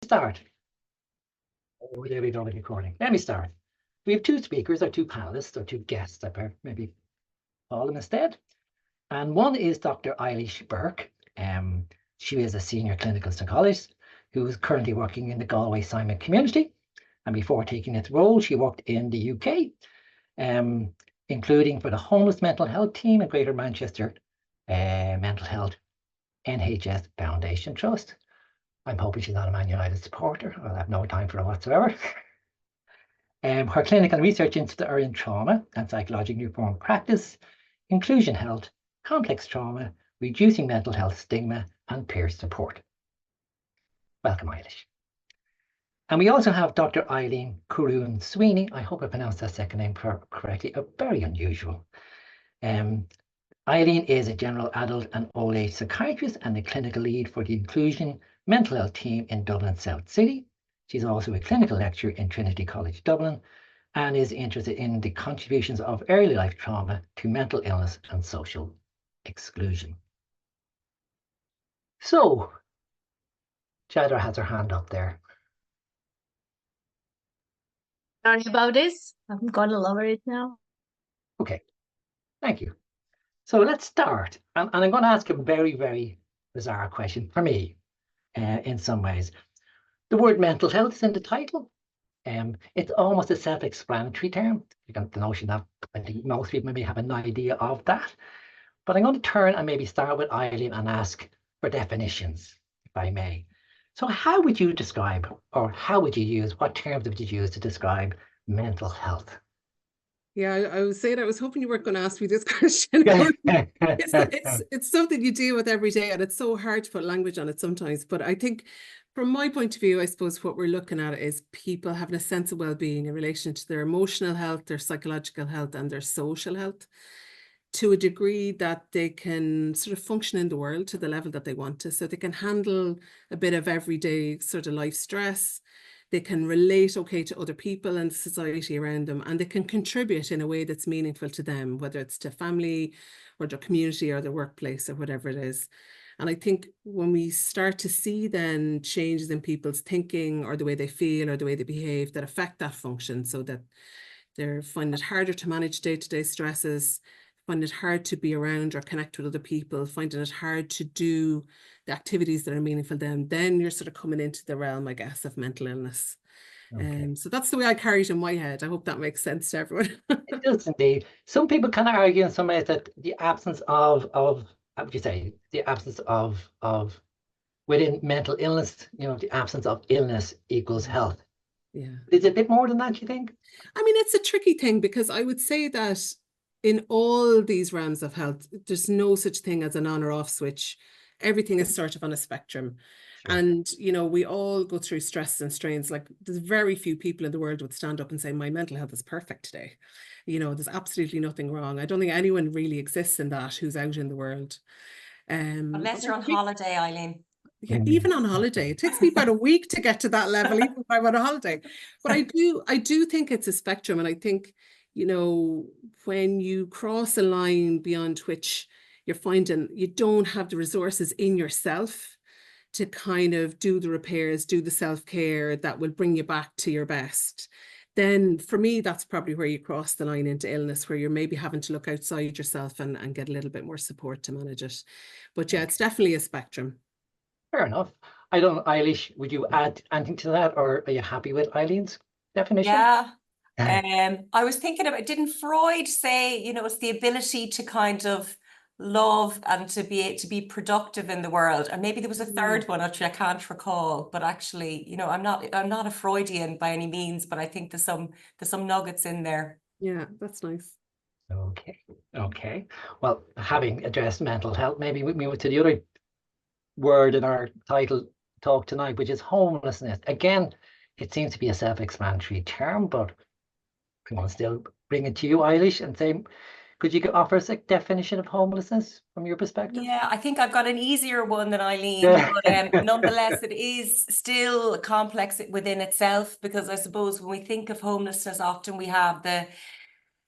start. Oh, there we go with recording. Let me start. We have two speakers, or two panelists, or two guests, I maybe call them instead. And one is Dr. Éilish Burke. She is a senior clinical psychologist who is currently working in the Galway Simon Community. And before taking this role, she worked in the UK, including for the homeless mental health team in Greater Manchester Mental Health NHS Foundation Trust. I'm hoping she's not a Man United supporter. I'll have no time for her whatsoever. Her clinical research interests are in trauma and psychological reform practice, inclusion health, complex trauma, reducing mental health stigma, and peer support. Welcome, Éilish. And we also have Dr. Eileen Corroon Sweeney. I hope I pronounced that second name correctly. Very unusual. Eileen is a general adult and old age psychiatrist and the clinical lead for the inclusion mental health team in Dublin South City. She's also a clinical lecturer in Trinity College Dublin and is interested in the contributions of early life trauma to mental illness and social exclusion. So, Jadra has her hand up there. Sorry about this. I'm gonna lower it now. Okay, thank you. So let's start. And I'm going to ask a very, very bizarre question for me in some ways. The word mental health is in the title. It's almost a self-explanatory term. You got the notion that I think most people maybe have an idea of that. But I'm going to turn and maybe start with Eileen and ask for definitions, if I may. So how would you describe, or how would you use, what terms would you use to describe mental health? Yeah, I was saying, I was hoping you weren't going to ask me this question. It's something you deal with every day, and it's so hard to put language on it sometimes. But I think from my point of view, I suppose what we're looking at is people having a sense of well-being in relation to their emotional health, their psychological health, and their social health, to a degree that they can sort of function in the world to the level that they want to. So they can handle a bit of everyday sort of life stress. They can relate okay to other people and society around them, and they can contribute in a way that's meaningful to them, whether it's to family or their community or their workplace or whatever it is. And I think when we start to see then changes in people's thinking or the way they feel or the way they behave that affect that function, so that they're finding it harder to manage day-to-day stresses, finding it hard to be around or connect with other people, finding it hard to do the activities that are meaningful to them, then you're sort of coming into the realm, I guess, of mental illness. Okay. So that's the way I carry it in my head. I hope that makes sense to everyone. It does indeed. Some people kind of argue in some ways that the absence of how would you say, the absence of within mental illness, you know, the absence of illness equals health. Yeah. Is it a bit more than that, you think? I mean, it's a tricky thing, because I would say that in all these realms of health, there's no such thing as an on or off switch. Everything is sort of on a spectrum. Sure. And, you know, we all go through stress and strains. Like, there's very few people in the world would stand up and say, my mental health is perfect today. You know, there's absolutely nothing wrong. I don't think anyone really exists in that who's out in the world. Unless you're on holiday, Eileen. Yeah, even on holiday. It takes me about a week to get to that level, even if I'm on a holiday. But I do think it's a spectrum. And I think, you know, when you cross a line beyond which you're finding you don't have the resources in yourself to kind of do the repairs, do the self-care that will bring you back to your best, then for me, that's probably where you cross the line into illness, where you're maybe having to look outside yourself and get a little bit more support to manage it. But yeah, it's definitely a spectrum. Fair enough. I don't know, Éilish, would you add anything to that, or are you happy with Eileen's definition? Yeah. I was thinking about, didn't Freud say, you know, it's the ability to kind of love and to be productive in the world, and maybe there was a third one which I can't recall, but actually, you know, I'm not a Freudian by any means, but I think there's some nuggets in there. Yeah, that's nice. Okay. Well, having addressed mental health, maybe we move to the other word in our title talk tonight, which is homelessness. Again, it seems to be a self-explanatory term, but I want to still bring it to you, Éilish, and say, could you offer us a definition of homelessness from your perspective? Yeah, I think I've got an easier one than Eileen, but nonetheless, it is still complex within itself, because I suppose when we think of homelessness, often we have the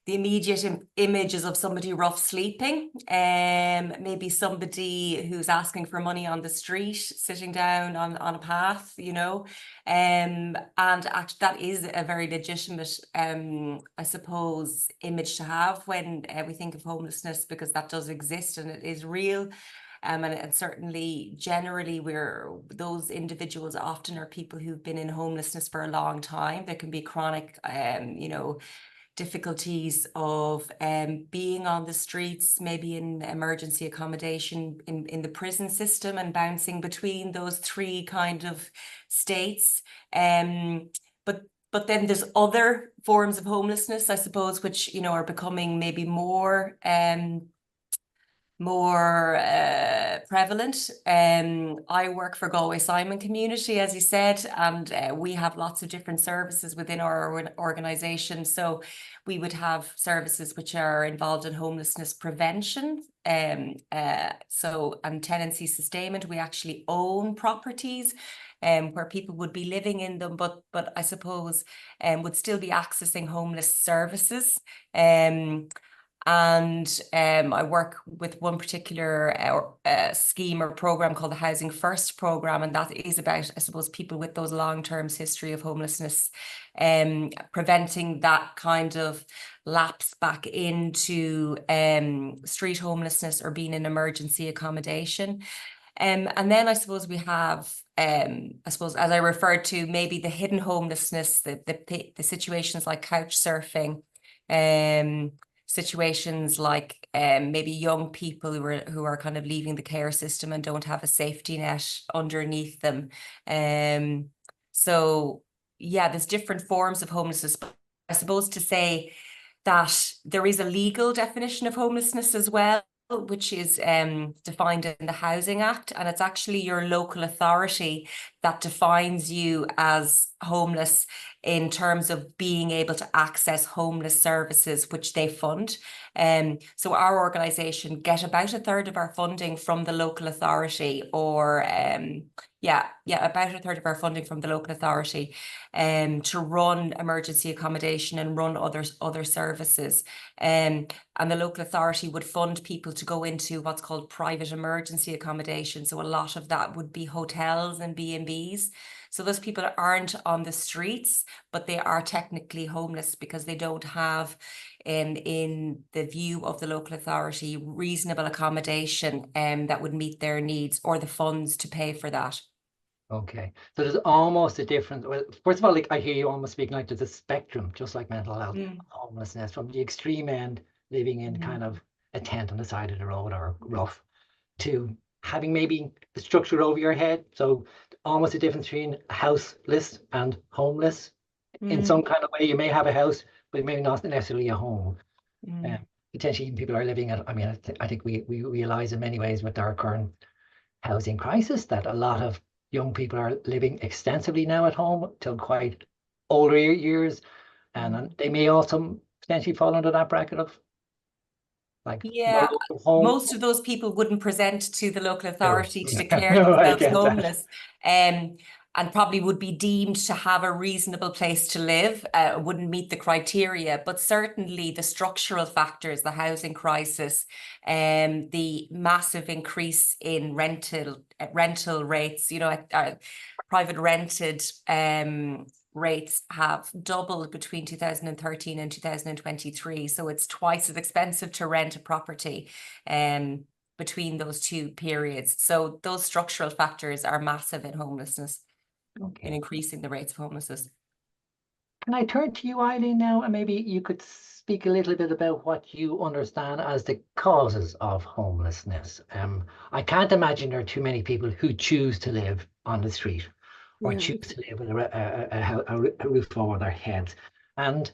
the immediate image is of somebody rough sleeping, maybe somebody who's asking for money on the street, sitting down on a path, you know, and actually that is a very legitimate, I suppose, image to have when we think of homelessness, because that does exist and it is real. And certainly generally those individuals often are people who've been in homelessness for a long time. There can be chronic, you know, difficulties of being on the streets, maybe in emergency accommodation in the prison system, and bouncing between those three kind of states. But then there's other forms of homelessness, I suppose, which, you know, are becoming maybe more prevalent. I work for Galway Simon Community, as you said, and we have lots of different services within our organisation. So we would have services which are involved in homelessness prevention, and tenancy sustainment. We actually own properties where people would be living in them, but I suppose would still be accessing homeless services. And I work with one particular scheme or program called the Housing First program, and that is about, I suppose, people with those long-term history of homelessness, preventing that kind of lapse back into street homelessness or being in emergency accommodation. And then I suppose we have, I suppose, as I referred to, maybe the hidden homelessness, the situations like couch surfing, situations like maybe young people who are kind of leaving the care system and don't have a safety net underneath them. So yeah, there's different forms of homelessness. But I suppose to say that there is a legal definition of homelessness as well, which is defined in the Housing Act, and it's actually your local authority that defines you as homeless in terms of being able to access homeless services which they fund. So our organisation get about a third of our funding from the local authority, or about a third of our funding from the local authority to run emergency accommodation and run other services. And the local authority would fund people to go into what's called private emergency accommodation. So a lot of that would be hotels and B&Bs. So those people aren't on the streets, but they are technically homeless because they don't have, in the view of the local authority, reasonable accommodation that would meet their needs or the funds to pay for that. Okay, so there's almost a difference. Well, first of all, like I hear you almost speaking like there's a spectrum, just like mental health, homelessness, from the extreme end, living in kind of a tent on the side of the road or rough, to having maybe the structure over your head. So almost a difference between houseless and homeless. In some kind of way, you may have a house, but maybe not necessarily a home. Potentially people are living at, I mean, I think we realize in many ways with our current housing crisis that a lot of young people are living extensively now at home till quite older years, and they may also potentially fall under that bracket of like home. Most of those people wouldn't present to the local authority to declare No, themselves homeless, and probably would be deemed to have a reasonable place to live, wouldn't meet the criteria. But certainly the structural factors, the housing crisis, the massive increase in rental rates, you know, private rented rates have doubled between 2013 and 2023. So it's twice as expensive to rent a property between those two periods. So those structural factors are massive in homelessness, in increasing the rates of homelessness. Can I turn to you, Eileen, now, and maybe you could speak a little bit about what you understand as the causes of homelessness? I can't imagine there are too many people who choose to live on the street or choose to live with a roof over their heads. And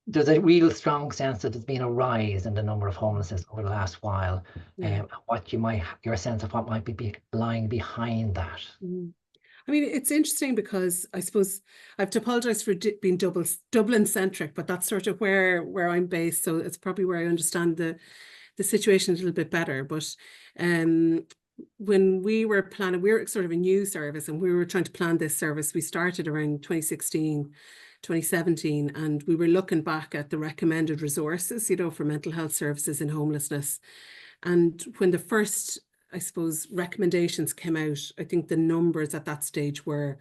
there's a real strong sense that there's been a rise in the number of homelessness over the last while. Your sense of what might be lying behind that. I mean, it's interesting because I suppose I have to apologise for being Dublin-centric, but that's sort of where I'm based. So it's probably where I understand the situation a little bit better. But when we were planning, we were sort of a new service and we were trying to plan this service. We started around 2016 2017, and we were looking back at the recommended resources, you know, for mental health services in homelessness. And when the first, I suppose, recommendations came out, I think the numbers at that stage were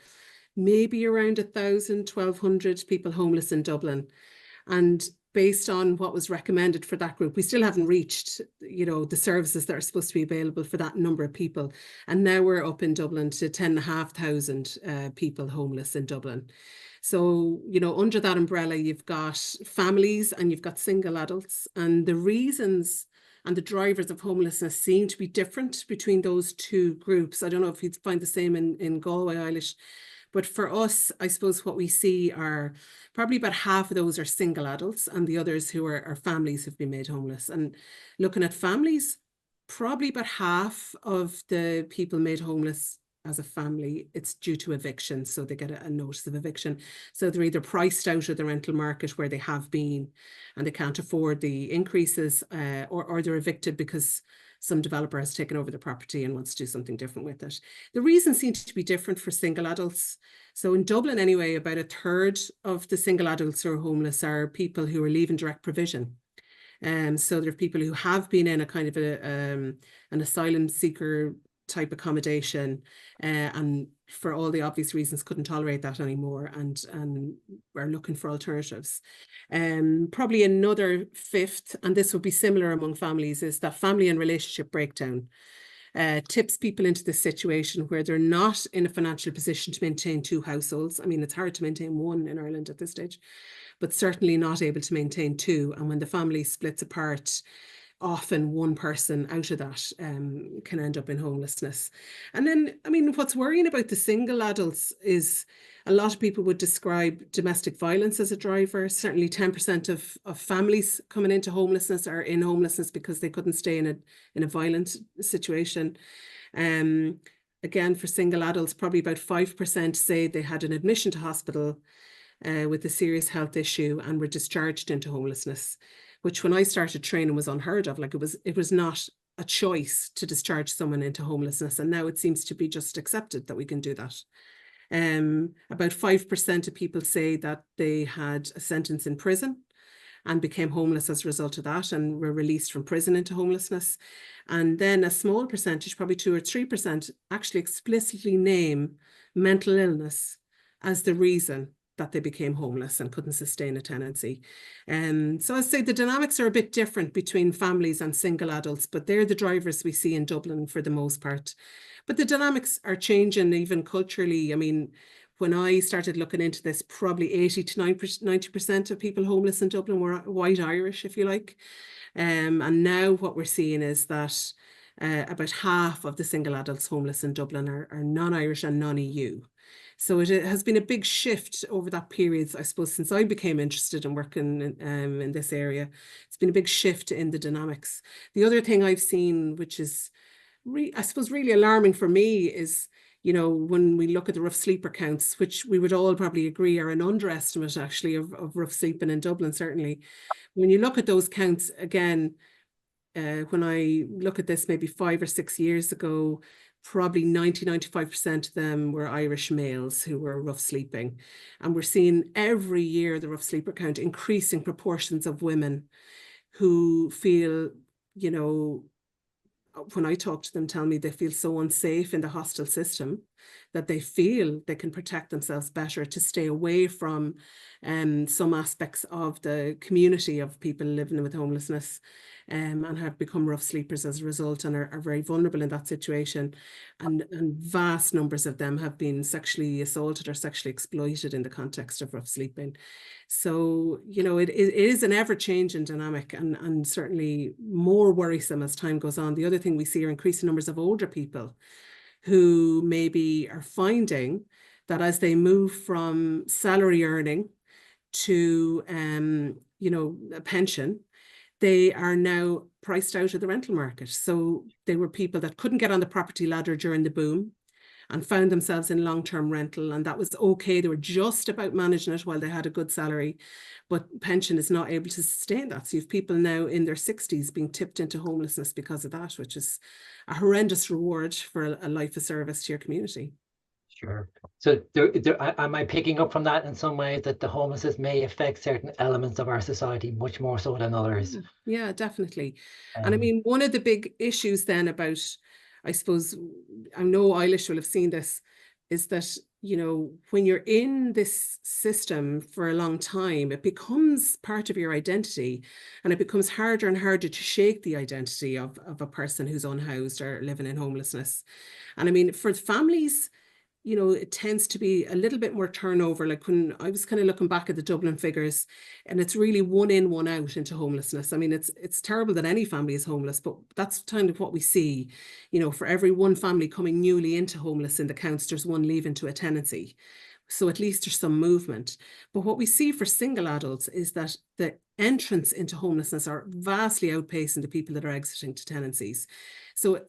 maybe around 1,000, 1,200 people homeless in Dublin. And based on what was recommended for that group, we still haven't reached, you know, the services that are supposed to be available for that number of people. And now we're up in Dublin to 10,500 people homeless in Dublin. So, you know, under that umbrella, you've got families and you've got single adults, and the reasons and the drivers of homelessness seem to be different between those two groups. I don't know if you'd find the same in Galway, Éilish. But for us, I suppose what we see are probably about half of those are single adults, and the others who are families who've been made homeless. And looking at families, probably about half of the people made homeless as a family, it's due to eviction. So they get a notice of eviction. So they're either priced out of the rental market where they have been and they can't afford the increases, or they're evicted because some developer has taken over the property and wants to do something different with it. The reasons seem to be different for single adults. So in Dublin anyway, about a third of the single adults who are homeless are people who are leaving direct provision. So there are people who have been in a kind of an asylum seeker type accommodation, and for all the obvious reasons couldn't tolerate that anymore, and are looking for alternatives. Probably another fifth, and this would be similar among families, is that family and relationship breakdown tips people into this situation where they're not in a financial position to maintain two households. I mean, it's hard to maintain one in Ireland at this stage, but certainly not able to maintain two. And when the family splits apart, often one person out of that can end up in homelessness. And then, I mean, what's worrying about the single adults is a lot of people would describe domestic violence as a driver. Certainly 10% of families coming into homelessness are in homelessness because they couldn't stay in a violent situation. Again, for single adults, probably about 5% say they had an admission to hospital with a serious health issue and were discharged into homelessness, which when I started training was unheard of. Like it was not a choice to discharge someone into homelessness. And now it seems to be just accepted that we can do that. About 5% of people say that they had a sentence in prison and became homeless as a result of that and were released from prison into homelessness. And then a small percentage, probably 2 or 3%, actually explicitly name mental illness as the reason that they became homeless and couldn't sustain a tenancy. So I'd say the dynamics are a bit different between families and single adults, but they're the drivers we see in Dublin for the most part. But the dynamics are changing even culturally. I mean, when I started looking into this, probably 80 to 90% of people homeless in Dublin were white Irish, if you like. And now what we're seeing is that about half of the single adults homeless in Dublin are non-Irish and non-EU. So it has been a big shift over that period, I suppose, since I became interested in working in this area. It's been a big shift in the dynamics. The other thing I've seen, which is, I suppose, really alarming for me is, you know, when we look at the rough sleeper counts, which we would all probably agree are an underestimate actually of rough sleeping in Dublin, certainly. When you look at those counts, again, when I look at this maybe 5 or 6 years ago, probably 90–95% of them were Irish males who were rough sleeping. And we're seeing every year the rough sleeper count increasing proportions of women who feel, you know, when I talk to them, tell me they feel so unsafe in the hostel system that they feel they can protect themselves better to stay away from some aspects of the community of people living with homelessness, and have become rough sleepers as a result, and are very vulnerable in that situation. And vast numbers of them have been sexually assaulted or sexually exploited in the context of rough sleeping. So, you know, it is an ever-changing dynamic, and certainly more worrisome as time goes on. The other thing we see are increasing numbers of older people who maybe are finding that as they move from salary earning to, you know, a pension, they are now priced out of the rental market. So they were people that couldn't get on the property ladder during the boom and found themselves in long-term rental, and that was okay. They were just about managing it while they had a good salary, but pension is not able to sustain that. So you have people now in their 60s being tipped into homelessness because of that, which is a horrendous reward for a life of service to your community. Sure. So am I picking up from that in some ways that the homelessness may affect certain elements of our society much more so than others? Yeah, definitely. And I Um, mean, one of the big issues then about, I suppose, I know Eilish will have seen this, is that, you know, when you're in this system for a long time, it becomes part of your identity, and it becomes harder and harder to shake the identity of a person who's unhoused or living in homelessness. And I mean, for families, you know, it tends to be a little bit more turnover. Like when I was kind of looking back at the Dublin figures, and it's really one in, one out into homelessness. I mean, it's terrible that any family is homeless, but that's kind of what we see. You know, for every one family coming newly into homeless in the counts, there's one leaving to a tenancy. So at least there's some movement. But what we see for single adults is that the entrance into homelessness are vastly outpacing the people that are exiting to tenancies. So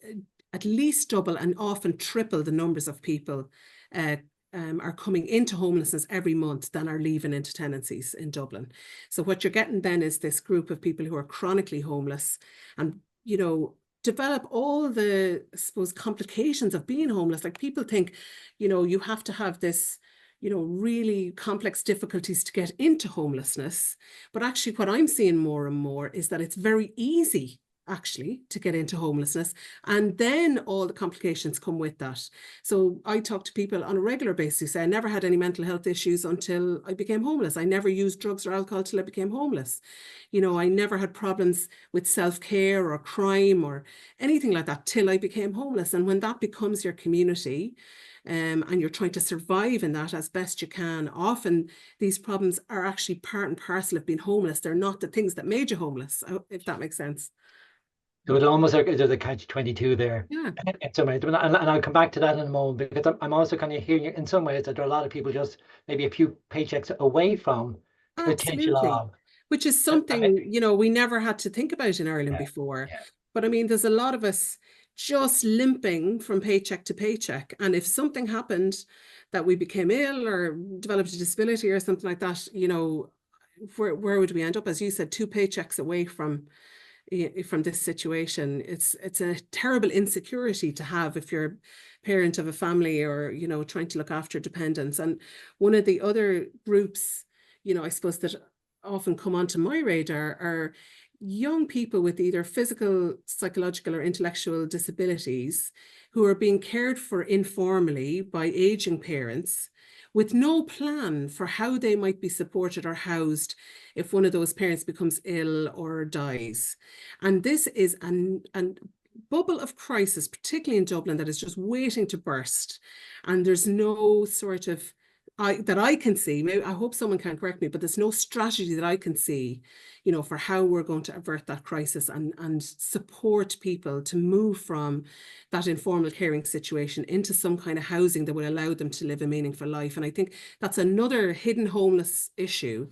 at least double and often triple the numbers of people are coming into homelessness every month than are leaving into tenancies in Dublin. So what you're getting then is this group of people who are chronically homeless and, you know, develop all the, I suppose, complications of being homeless. Like people think, you know, you have to have this, you know, really complex difficulties to get into homelessness. But actually what I'm seeing more and more is that it's very easy actually to get into homelessness, and then all the complications come with that. So I talk to people on a regular basis who say, I never had any mental health issues until I became homeless. I never used drugs or alcohol till I became homeless. You know, I never had problems with self-care or crime or anything like that till I became homeless. And when that becomes your community, and you're trying to survive in that as best you can, often these problems are actually part and parcel of being homeless. They're not the things that made you homeless, if that makes sense. So it almost like there's a catch-22 there. Yeah. In some ways, and I'll come back to that in a moment, because I'm also kind of hearing in some ways that there are a lot of people just maybe a few paychecks away from the potential Absolutely. of. Which is something, you know, we never had to think about in Ireland before. Yeah. But I mean, there's a lot of us just limping from paycheck to paycheck. And if something happened that we became ill or developed a disability or something like that, you know, where would we end up? As you said, 2 paychecks away from this situation. It's a terrible insecurity to have if you're a parent of a family or, you know, trying to look after dependents. And one of the other groups, you know, I suppose that often come onto my radar are young people with either physical, psychological or intellectual disabilities who are being cared for informally by aging parents with no plan for how they might be supported or housed if one of those parents becomes ill or dies. And this is a bubble of crisis, particularly in Dublin, that is just waiting to burst. And there's no sort of, that I can see, maybe, I hope someone can correct me, but there's no strategy that I can see, you know, for how we're going to avert that crisis and support people to move from that informal caring situation into some kind of housing that will allow them to live a meaningful life. And I think that's another hidden homeless issue,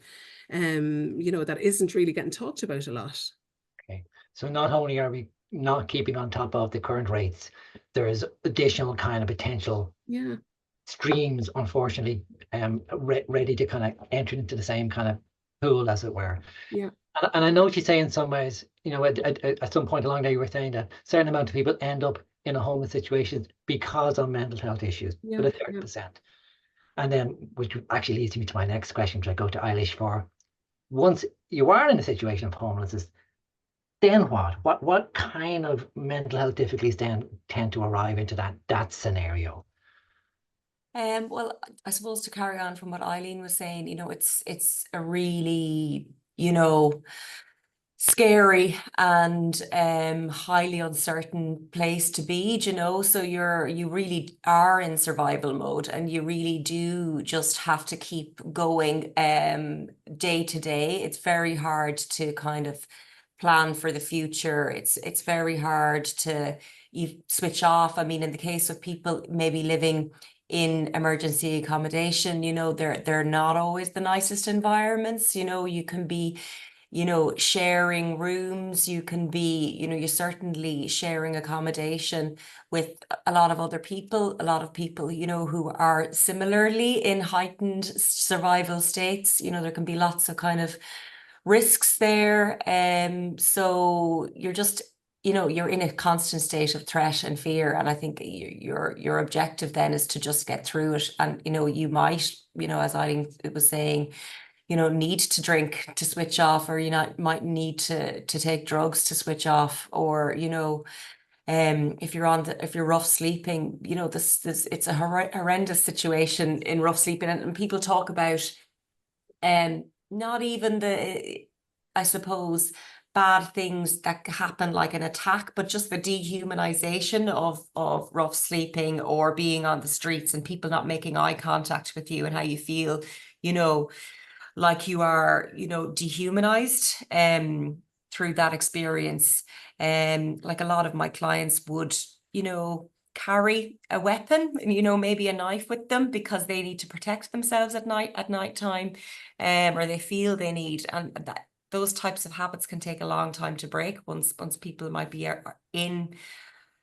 you know, that isn't really getting talked about a lot. Okay. So not only are we not keeping on top of the current rates, there is additional kind of potential streams, unfortunately, ready to kind of enter into the same kind of pool, as it were. Yeah. And I know what you say in some ways, you know, at some point along there, you were saying that a certain amount of people end up in a homeless situation because of mental health issues, but a 30%. And then, which actually leads me to my next question, which I go to Eilish for. Once you are in a situation of homelessness, then what? What kind of mental health difficulties then tend to arrive into that scenario? Well, I suppose to carry on from what Eileen was saying, you know, it's a really, you know, scary and highly uncertain place to be, you know, so you really are in survival mode, and you really do just have to keep going day to day. It's very hard to kind of plan for the future. It's very hard to switch off. I mean, in the case of people maybe living in emergency accommodation, you know, they're not always the nicest environments. You know, you can be, you know, sharing rooms, you can be, you know, you're certainly sharing accommodation with a lot of other people, you know, who are similarly in heightened survival states. You know, there can be lots of kind of risks there. So you're just you know, you're in a constant state of threat and fear. And I think your objective then is to just get through it. And, you know, you might, you know, as Eileen was saying, you know, need to drink to switch off, or, you know, might need to take drugs to switch off, or, you know, if you're rough sleeping, you know, this it's a horrendous situation in rough sleeping. And people talk about not even I suppose, bad things that happen like an attack, but just the dehumanization of rough sleeping or being on the streets and people not making eye contact with you, and how you feel, you know, like you are, you know, dehumanized through that experience. Like a lot of my clients would, you know, carry a weapon, you know, maybe a knife with them because they need to protect themselves at nighttime, or they feel they need, and that those types of habits can take a long time to break once people might be in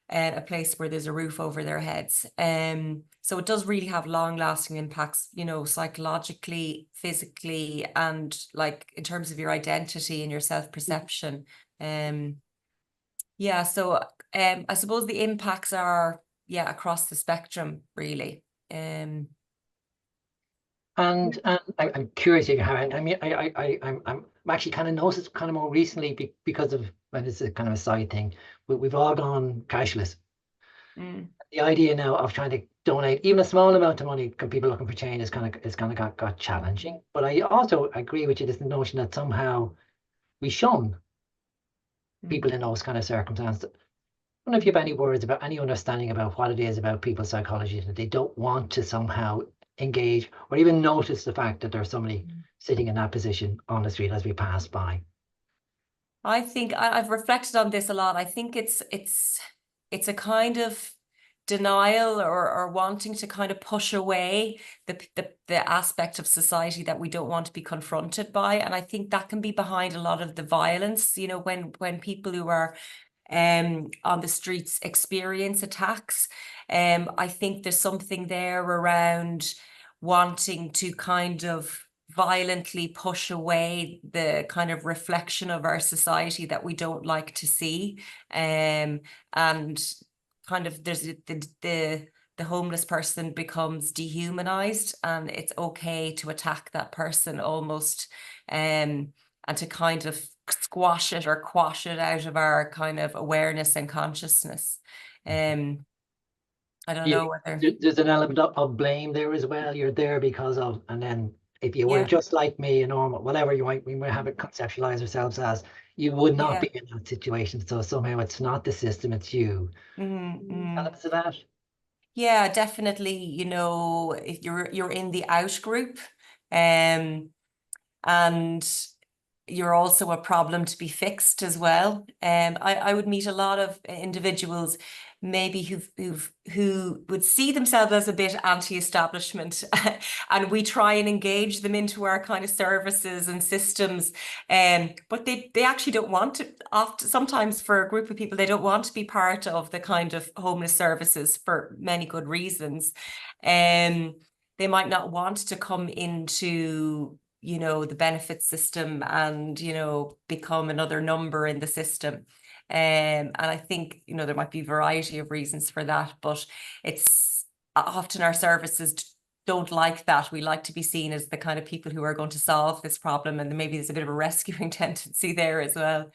a place where there's a roof over their heads. So it does really have long-lasting impacts, you know, psychologically, physically, and like in terms of your identity and your self-perception. Yeah, so I suppose the impacts are, yeah, across the spectrum, really. And I'm curious if you have, I mean, I'm actually kind of noticed kind of more recently because of, when it's a kind of a side thing, we've all gone cashless. The idea now of trying to donate even a small amount of money to people looking for change is kind of got challenging. But I also agree with you, this notion that somehow we shun people in those kind of circumstances. I don't know if you have any words about any understanding about what it is about people's psychology that they don't want to somehow engage or even notice the fact that there's somebody sitting in that position on the street as we pass by. I think I've reflected on this a lot. I think it's a kind of denial or wanting to kind of push away the aspect of society that we don't want to be confronted by. And I think that can be behind a lot of the violence, you know, when people who are on the streets experience attacks. I think there's something there around wanting to kind of violently push away the kind of reflection of our society that we don't like to see. And kind of there's the homeless person becomes dehumanized, and it's okay to attack that person almost, and to kind of squash it or quash it out of our kind of awareness and consciousness. I don't know whether there's an element of blame there as well. You're there because of, and then if you were just like me, a normal, whatever we might have it conceptualize ourselves as, you would not be in that situation. So somehow it's not the system, it's you. Elements of that. Yeah, definitely. You know, if you're in the out group, and you're also a problem to be fixed as well. I would meet a lot of individuals maybe who would see themselves as a bit anti-establishment, and we try and engage them into our kind of services and systems, but they actually don't want to. Often, sometimes for a group of people, they don't want to be part of the kind of homeless services for many good reasons. They might not want to come into, you know, the benefit system and, you know, become another number in the system. And I think, you know, there might be a variety of reasons for that, but it's often our services don't like that. We like to be seen as the kind of people who are going to solve this problem, and maybe there's a bit of a rescuing tendency there as well.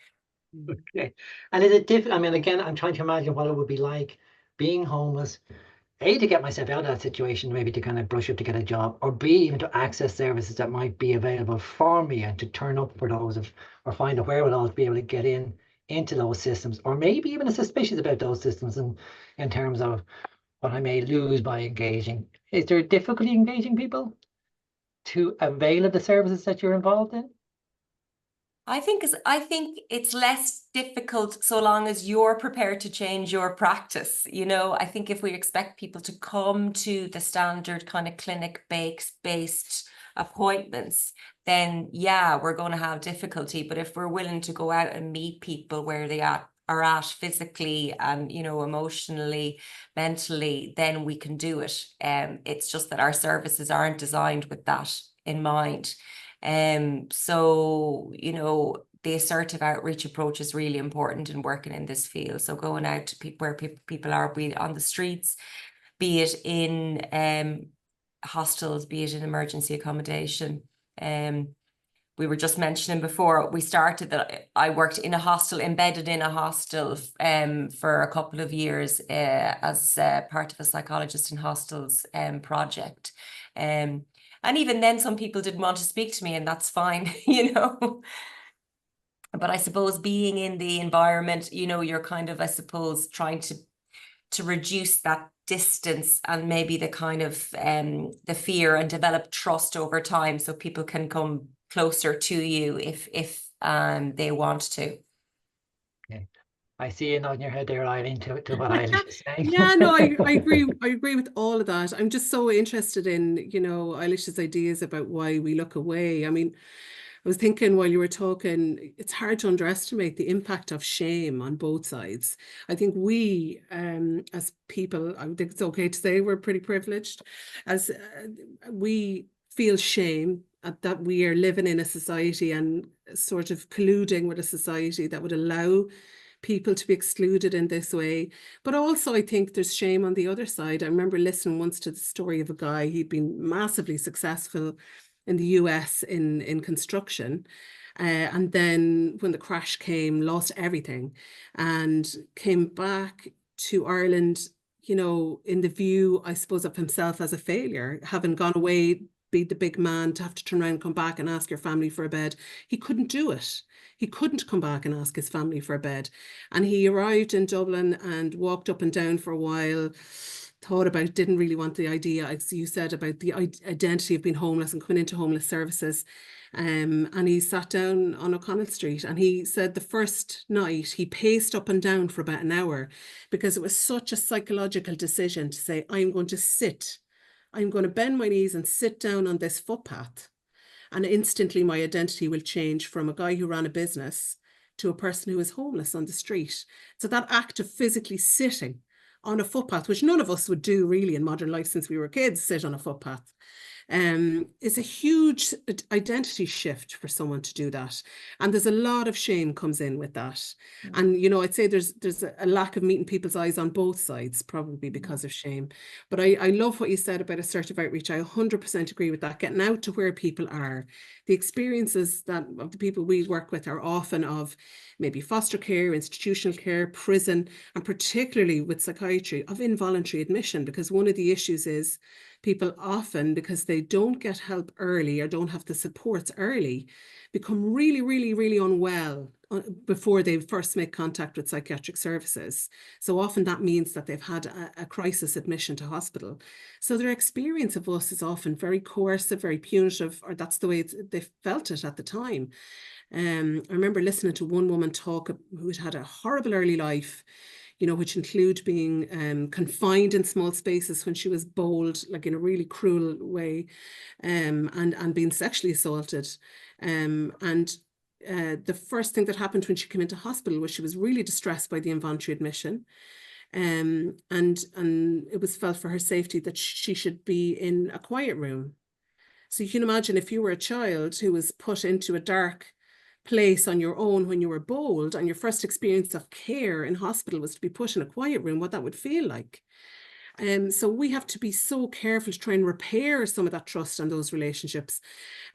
Okay. And is it different? I mean, again, I'm trying to imagine what it would be like being homeless, A, to get myself out of that situation, maybe to kind of brush up to get a job, or B, even to access services that might be available for me and to turn up for those or find a wherewithal to be able to get into those systems, or maybe even a suspicion about those systems and in terms of what I may lose by engaging. Is there difficulty engaging people to avail of the services that you're involved in? I think it's less difficult so long as you're prepared to change your practice. You know, I think if we expect people to come to the standard kind of clinic-based appointments, then yeah, we're going to have difficulty. But if we're willing to go out and meet people where they are at physically and, you know, emotionally, mentally, then we can do it. It's just that our services aren't designed with that in mind. So, you know, the assertive outreach approach is really important in working in this field. So going out to where people are, be it on the streets, be it in hostels, be it in emergency accommodation. We were just mentioning before we started that I worked in a hostel, embedded in a hostel for a couple of years as part of a psychologist in hostels project. And even then some people didn't want to speak to me, and that's fine, you know. But I suppose being in the environment, you know, you're kind of, I suppose, trying to reduce that distance and maybe the kind of the fear, and develop trust over time so people can come closer to you if they want to. Yeah. I see you nodding your head there, Eileen, to what Eilish is saying. Yeah, no, I agree with all of that. I'm just so interested in, you know, Eilish's ideas about why we look away. I mean, I was thinking while you were talking, it's hard to underestimate the impact of shame on both sides. I think we, as people, I think it's okay to say we're pretty privileged, as we feel shame at that we are living in a society and sort of colluding with a society that would allow people to be excluded in this way. But also I think there's shame on the other side. I remember listening once to the story of a guy, he'd been massively successful in the US in construction. And then when the crash came, lost everything and came back to Ireland, you know, in the view, I suppose, of himself as a failure, having gone away, be the big man, to have to turn around and come back and ask your family for a bed. He couldn't do it. He couldn't come back and ask his family for a bed. And he arrived in Dublin and walked up and down for a while, thought about it, didn't really want the idea, as you said, about the identity of being homeless and coming into homeless services. And he sat down on O'Connell Street, and he said the first night he paced up and down for about an hour because it was such a psychological decision to say, I'm going to sit. I'm going to bend my knees and sit down on this footpath. And instantly my identity will change from a guy who ran a business to a person who is homeless on the street. So that act of physically sitting on a footpath, which none of us would do really in modern life since we were kids, sit on a footpath, is a huge identity shift for someone to do that. And there's a lot of shame comes in with that. And, you know, I'd say there's a lack of meeting people's eyes on both sides, probably because of shame. But I love what you said about assertive outreach. I 100% agree with that. Getting out to where people are. The experiences that of the people we work with are often of maybe foster care, institutional care, prison, and particularly with psychiatry, of involuntary admission, because one of the issues is people often, because they don't get help early or don't have the supports early, become really, really, really unwell before they first make contact with psychiatric services. So often that means that they've had a crisis admission to hospital. So their experience of us is often very coercive, very punitive, or that's the way they felt it at the time. I remember listening to one woman talk who'd had a horrible early life, you know, which include being confined in small spaces when she was bold, like in a really cruel way, and being sexually assaulted. The first thing that happened when she came into hospital was she was really distressed by the involuntary admission. And it was felt for her safety that she should be in a quiet room. So you can imagine if you were a child who was put into a dark place on your own when you were bold, and your first experience of care in hospital was to be put in a quiet room, what that would feel like. So we have to be so careful to try and repair some of that trust and those relationships.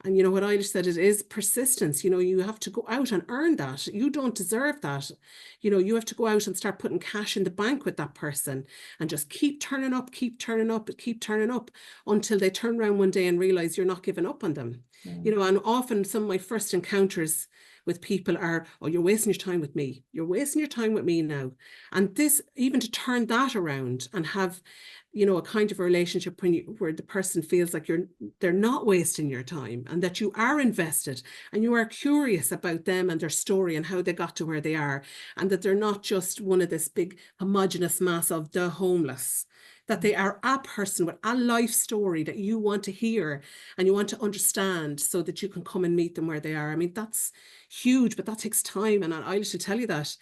And you know what Eilish said, it is persistence. You know, you have to go out and earn that. You don't deserve that. You know, you have to go out and start putting cash in the bank with that person and just keep turning up, keep turning up, keep turning up until they turn around one day and realize you're not giving up on them. You know, and often some of my first encounters with people are, oh, you're wasting your time with me. You're wasting your time with me now. And this, even to turn that around and have, you know, a kind of a relationship where the person feels like they're not wasting your time, and that you are invested and you are curious about them and their story and how they got to where they are, and that they're not just one of this big homogenous mass of the homeless, that they are a person with a life story that you want to hear and you want to understand so that you can come and meet them where they are. I mean, that's huge, but that takes time. And I should tell you that,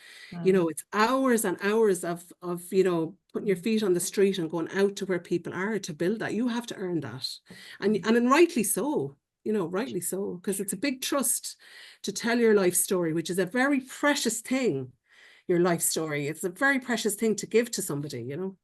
you know, it's hours and hours of, you know, putting your feet on the street and going out to where people are to build that. You have to earn that. And rightly so. you know, rightly so, because it's a big trust to tell your life story, which is a very precious thing. Your life story, it's a very precious thing to give to somebody, you know.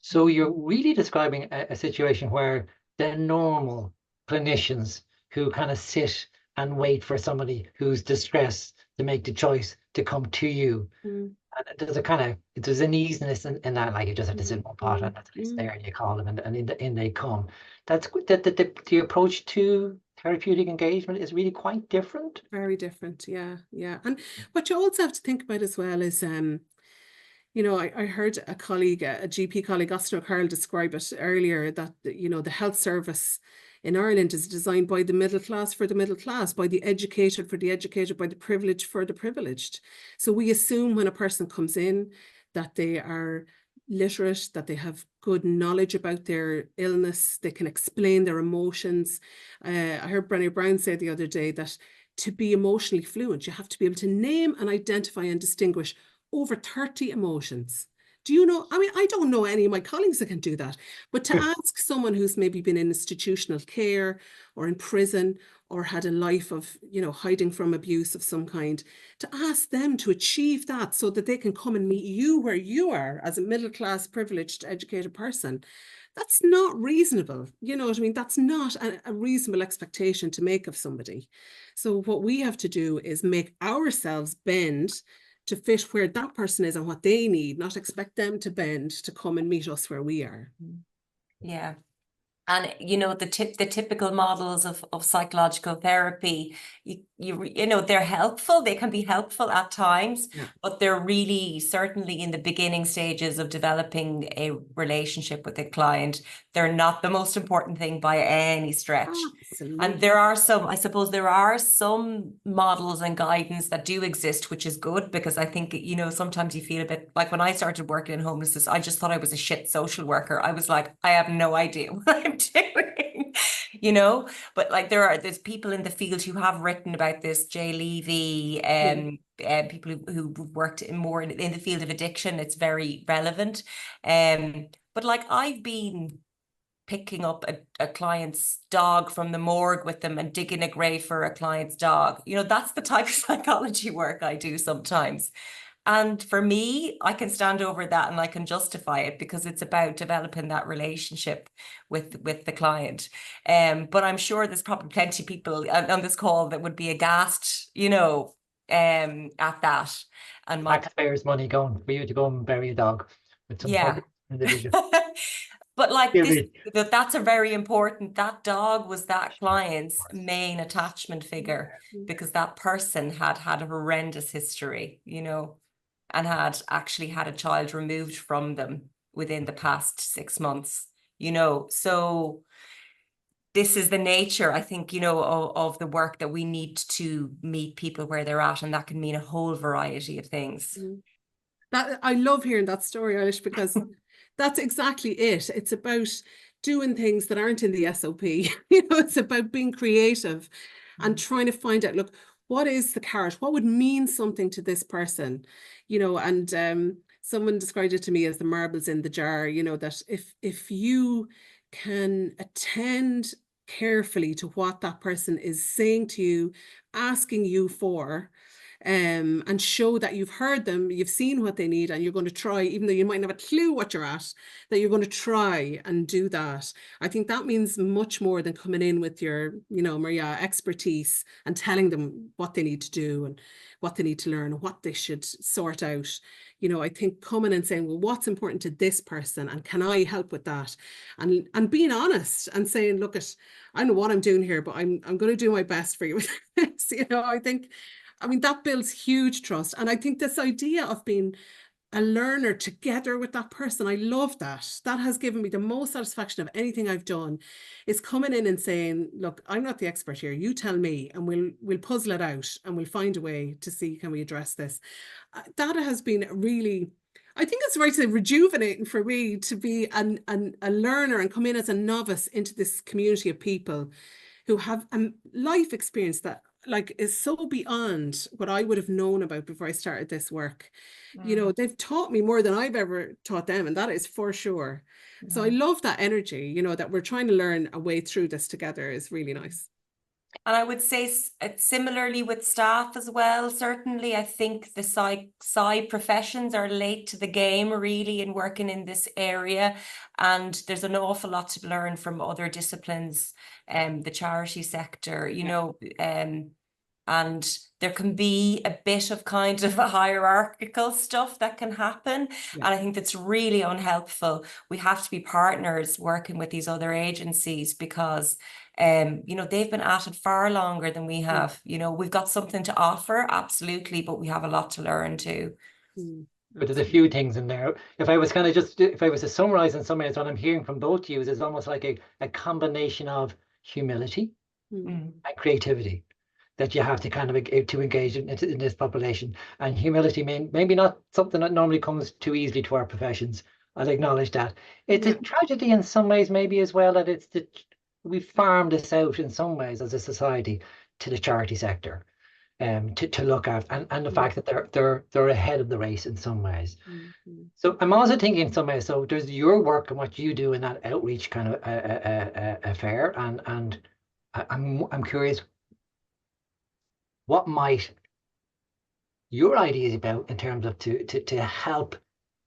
So you're really describing a situation where the normal clinicians who kind of sit and wait for somebody who's distressed to make the choice to come to you. And there's an easiness in that, like you just have to sit in one pot and it's there and you call them and in they come. That's good. The approach to therapeutic engagement is really quite different. Very different, yeah. And what you also have to think about as well is, you know, I heard a colleague, a GP colleague, Oscar Carl, describe it earlier that, you know, the health service in Ireland is designed by the middle class for the middle class, by the educated for the educated, by the privileged for the privileged. So we assume when a person comes in that they are literate, that they have good knowledge about their illness, they can explain their emotions. I heard Brené Brown say the other day that to be emotionally fluent, you have to be able to name and identify and distinguish over 30 emotions. Do you know, I mean, I don't know any of my colleagues that can do that, but to ask someone who's maybe been in institutional care or in prison or had a life of, you know, hiding from abuse of some kind, to ask them to achieve that so that they can come and meet you where you are as a middle-class, privileged, educated person, that's not reasonable. You know what I mean? That's not a reasonable expectation to make of somebody. So what we have to do is make ourselves bend to fit where that person is and what they need, not expect them to bend to come and meet us where we are. Yeah. And, you know, the typical models of psychological therapy, you know, they're helpful. They can be helpful at times, but they're really certainly in the beginning stages of developing a relationship with a client. They're not the most important thing by any stretch. Absolutely. And there are some, I suppose there are some models and guidance that do exist, which is good, because I think, you know, sometimes you feel a bit like when I started working in homelessness, I just thought I was a shit social worker. I was like, I have no idea what I'm doing, you know, but like there's people in the field who have written about this, Jay Levy, people who worked more in the field of addiction. It's very relevant. But like I've been picking up a client's dog from the morgue with them and digging a grave for a client's dog. You know, that's the type of psychology work I do sometimes. And for me, I can stand over that and I can justify it because it's about developing that relationship with the client. But I'm sure there's probably plenty of people on this call that would be aghast, you know, at that. And my taxpayers' money going for you to go and bury a dog with some individual. But like that's a very important, that dog was that client's main attachment figure because that person had a horrendous history, you know, and had actually had a child removed from them within the past 6 months, you know. So this is the nature, I think, you know, of the work that we need to meet people where they're at. And that can mean a whole variety of things. That I love hearing that story, Eilish, because that's exactly it. It's about doing things that aren't in the SOP. You know, it's about being creative and trying to find out, look, what is the carrot? What would mean something to this person? You know, and someone described it to me as the marbles in the jar, you know, that if you can attend carefully to what that person is saying to you, asking you for, and show that you've heard them, you've seen what they need, and you're going to try, even though you might not have a clue what you're at, that you're going to try and do that. I think that means much more than coming in with your, you know, Maria, expertise and telling them what they need to do and what they need to learn, what they should sort out. You know, I think coming and saying, well, what's important to this person and can I help with that? And being honest and saying, look, I know what I'm doing here, but I'm going to do my best for you. You know, I mean, that builds huge trust. And I think this idea of being a learner together with that person, I love that. That has given me the most satisfaction of anything I've done, is coming in and saying, look, I'm not the expert here. You tell me and we'll puzzle it out and we'll find a way to see, can we address this? That has been really, I think it's right to say rejuvenating for me to be a learner and come in as a novice into this community of people who have a life experience that like is so beyond what I would have known about before I started this work. You know, they've taught me more than I've ever taught them, and that is for sure. So I love that energy, you know, that we're trying to learn a way through this together is really nice. And I would say similarly with staff as well. Certainly, I think the psych professions are late to the game really in working in this area. And there's an awful lot to learn from other disciplines, the charity sector, you know, and there can be a bit of kind of a hierarchical stuff that can happen. And I think that's really unhelpful. We have to be partners working with these other agencies because you know, they've been at it far longer than we have. You know, we've got something to offer, absolutely, but we have a lot to learn too. But there's a few things in there. If I was to summarize in some ways, what I'm hearing from both of you is almost like a combination of humility and creativity that you have to kind of to engage in this population. And humility maybe not something that normally comes too easily to our professions. I'll acknowledge that. It's a tragedy in some ways maybe as well that we farm this out in some ways as a society to the charity sector, to look at, and the fact that they're ahead of the race in some ways. So I'm also thinking in some ways. So there's your work and what you do in that outreach kind of affair, and I'm curious, what might your ideas about in terms of to help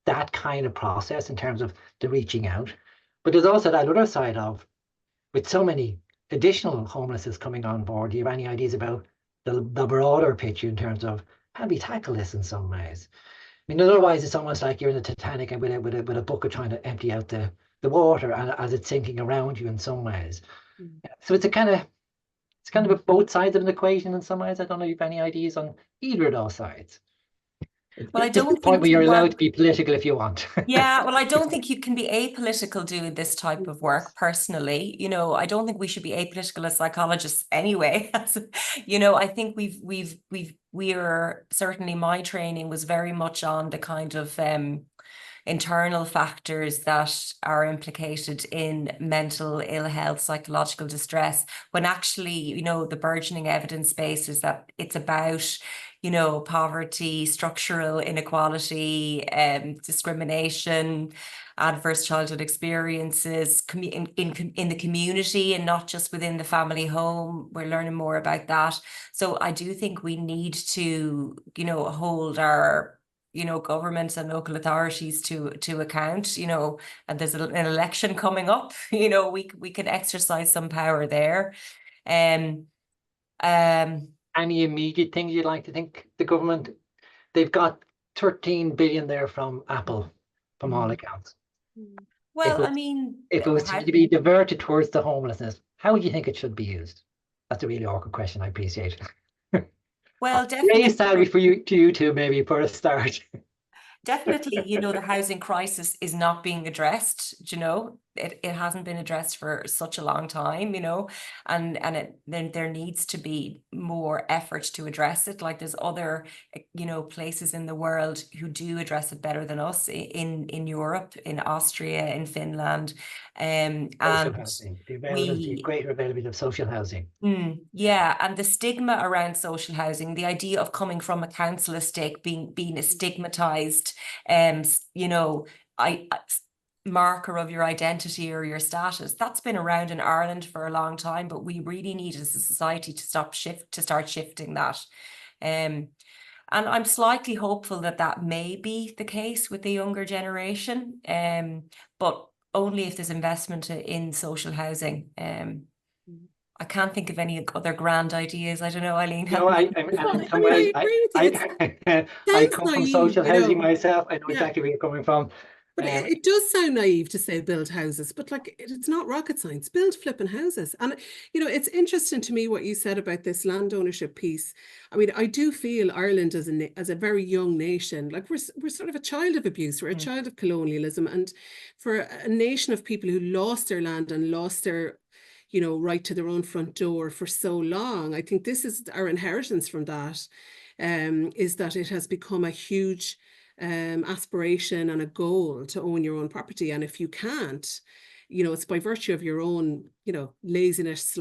that kind of process in terms of the reaching out, but there's also that other side of, with so many additional homelessness coming on board, do you have any ideas about the broader picture in terms of how we tackle this in some ways? I mean, otherwise it's almost like you're in the Titanic and with a bucket trying to empty out the water, and as it's sinking around you in some ways. So it's kind of a both sides of an equation in some ways. I don't know if you have any ideas on either of those sides. Well, I don't think the point think where you're you allowed to be political if you want. Yeah, well, I don't think you can be apolitical doing this type of work personally. You know, I don't think we should be apolitical as psychologists anyway. You know, I think we're certainly, my training was very much on the kind of internal factors that are implicated in mental ill health, psychological distress, when actually, you know, the burgeoning evidence base is that it's about, you know, poverty, structural inequality, discrimination, adverse childhood experiences in the community and not just within the family home. We're learning more about that. So I do think we need to, you know, hold our, you know, governments and local authorities to account, you know, and there's an election coming up, you know, we can exercise some power there. Any immediate things you'd like to think the government, they've got 13 billion there from Apple, from all accounts. Well, I mean, if it was to be diverted towards the homelessness, how would you think it should be used? That's a really awkward question. I appreciate it. Well, definitely. Raise salary for you two, maybe for a start. Definitely, you know, the housing crisis is not being addressed, you know, it hasn't been addressed for such a long time, you know, and then there needs to be more effort to address it. Like there's other, you know, places in the world who do address it better than us, in Europe, in Austria, in Finland, and housing, the greater availability of social housing. Yeah, and the stigma around social housing, the idea of coming from a council estate being a stigmatized, you know, marker of your identity or your status, that's been around in Ireland for a long time, but we really need as a society to start shifting that. And I'm slightly hopeful that may be the case with the younger generation, but only if there's investment in social housing. I can't think of any other grand ideas. I don't know, Eileen. No, I come from social housing myself. I know exactly where you're coming from. But it does sound naive to say build houses, but like it's not rocket science. Build flipping houses. And, you know, it's interesting to me what you said about this land ownership piece. I mean, I do feel Ireland as a very young nation, like we're sort of a child of abuse. We're a child of colonialism. And for a nation of people who lost their land and lost their, you know, right to their own front door for so long, I think this is our inheritance from that, is that it has become a huge aspiration and a goal to own your own property. And if you can't, you know, it's by virtue of your own, you know, laziness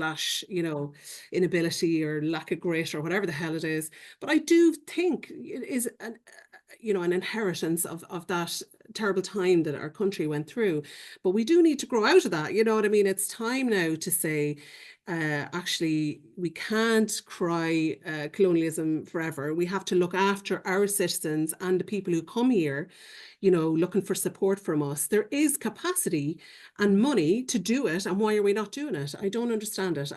/ you know, inability or lack of grit or whatever the hell it is. But I do think it is an, you know, an inheritance of that terrible time that our country went through. But we do need to grow out of that. You know what I mean? It's time now to say, actually, we can't cry colonialism forever. We have to look after our citizens and the people who come here, you know, looking for support from us. There is capacity and money to do it. And why are we not doing it? I don't understand it.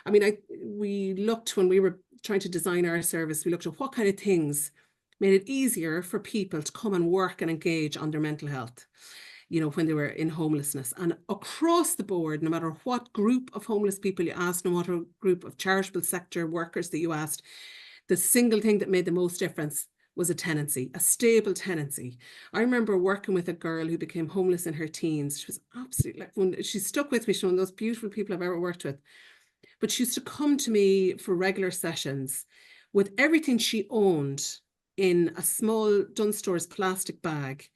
I mean, we looked, when we were trying to design our service, we looked at what kind of things made it easier for people to come and work and engage on their mental health, you know, when they were in homelessness. And across the board, no matter what group of homeless people you asked, no matter what group of charitable sector workers that you asked, the single thing that made the most difference was a tenancy, a stable tenancy. I remember working with a girl who became homeless in her teens. She was absolutely, like, when she stuck with me, she's one of those beautiful people I've ever worked with. But she used to come to me for regular sessions with everything she owned in a small Dunstores plastic bag,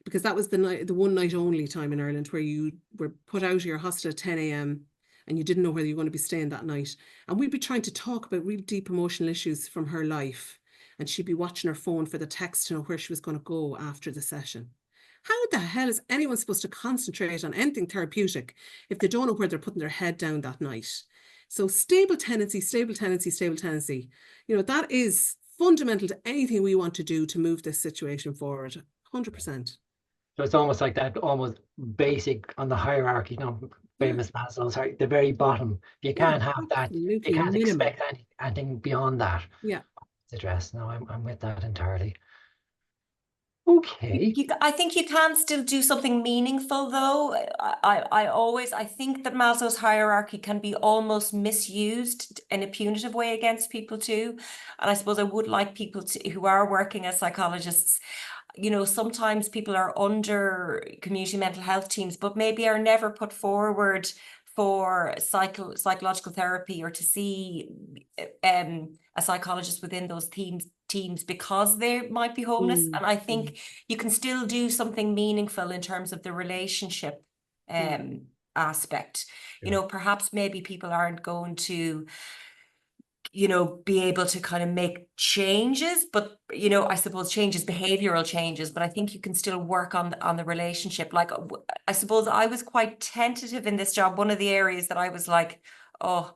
because that was the one night only time in Ireland where you were put out of your hostel at 10 a.m. and you didn't know whether you were going to be staying that night. And we'd be trying to talk about real deep emotional issues from her life. And she'd be watching her phone for the text to know where she was going to go after the session. How the hell is anyone supposed to concentrate on anything therapeutic if they don't know where they're putting their head down that night? So stable tenancy, stable tenancy, stable tenancy. You know, that is fundamental to anything we want to do to move this situation forward. 100%. So it's almost like that, almost basic on the hierarchy, you know, famous Maslow's, the very bottom. You can't have that. You can't expect anything beyond that. Yeah. To address. No, I'm with that entirely. Okay. I think you can still do something meaningful, though. I think that Maslow's hierarchy can be almost misused in a punitive way against people too. And I suppose I would like people who are working as psychologists, you know, sometimes people are under community mental health teams, but maybe are never put forward for psychological therapy or to see a psychologist within those teams because they might be homeless. And I think you can still do something meaningful in terms of the relationship aspect. You know, perhaps maybe people aren't going to, you know, be able to kind of make changes, but, you know, I suppose changes, behavioral changes, but I think you can still work on the relationship. Like, I suppose I was quite tentative in this job. One of the areas that I was like, oh,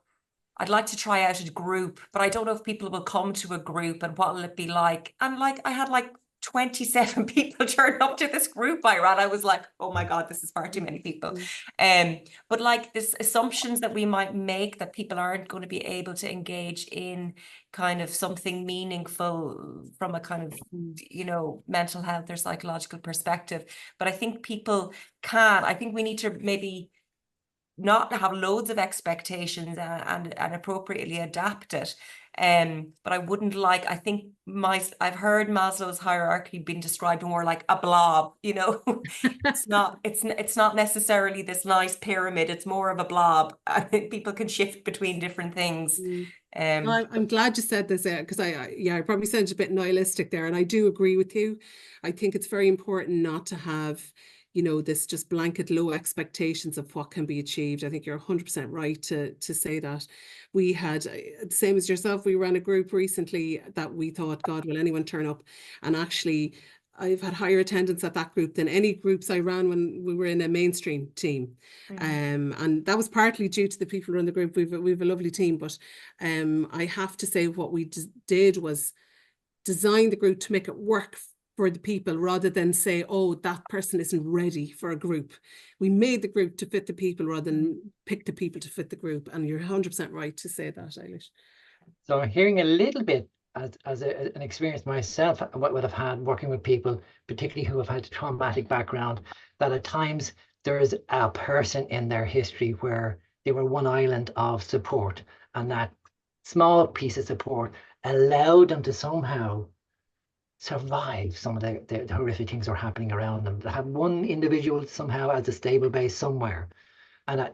I'd like to try out a group, but I don't know if people will come to a group and what will it be like. And like, I had like 27 people turn up to this group I ran. I was like, oh my God, this is far too many people. But like this assumptions that we might make that people aren't going to be able to engage in kind of something meaningful from a kind of, you know, mental health or psychological perspective. But I think people can. I think we need to maybe not have loads of expectations and appropriately adapt it. But I wouldn't like, I think I've heard Maslow's hierarchy being described more like a blob, you know. It's not necessarily this nice pyramid, it's more of a blob. I think people can shift between different things. I'm glad you said this, because I probably sounded a bit nihilistic there, and I do agree with you. I think it's very important not to have, you know, this just blanket low expectations of what can be achieved. I think you're 100% right to say that. We had, the same as yourself, we ran a group recently that we thought, God, will anyone turn up? And actually, I've had higher attendance at that group than any groups I ran when we were in a mainstream team. And that was partly due to the people who run the group. We've a lovely team, but I have to say what we did was design the group to make it work for the people, rather than say, oh, that person isn't ready for a group. We made the group to fit the people rather than pick the people to fit the group. And you're 100% right to say that, Eilish. So I'm hearing a little bit as an experience myself, what I've had working with people, particularly who have had a traumatic background, that at times there is a person in their history where they were one island of support, and that small piece of support allowed them to somehow survive some of the horrific things that are happening around them. To have one individual somehow as a stable base somewhere. And